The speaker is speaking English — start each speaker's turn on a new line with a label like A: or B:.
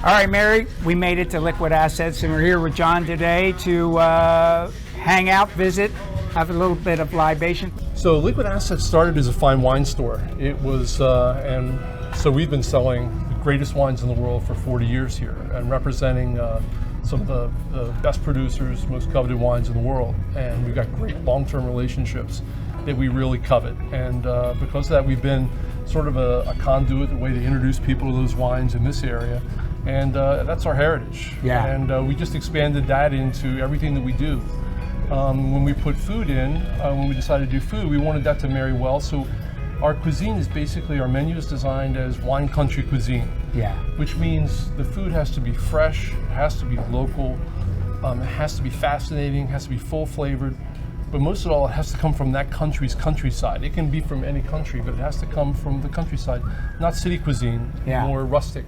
A: All right, Mary, we made it to Liquid Assets, and we're here with John today to hang out, visit, have a little bit of libation.
B: So Liquid Assets started as a fine wine store. It was, and so we've been selling the greatest wines in the world for 40 years here and representing some of the best producers, most coveted wines in the world. And we've got great long-term relationships that we really covet. And because of that, we've been sort of a conduit, a way to introduce people to those wines in this area. And that's our heritage.
A: Yeah.
B: And we just expanded that into everything that we do. When we put food in, when we decided to do food, we wanted that to marry well. So our cuisine is basically, our menu is designed as wine country cuisine.
A: Yeah.
B: Which means the food has to be fresh, it has to be local, it has to be fascinating, it has to be full flavored. But most of all, it has to come from that country's countryside. It can be from any country, but it has to come from the countryside, not city cuisine,
A: Yeah.
B: more rustic.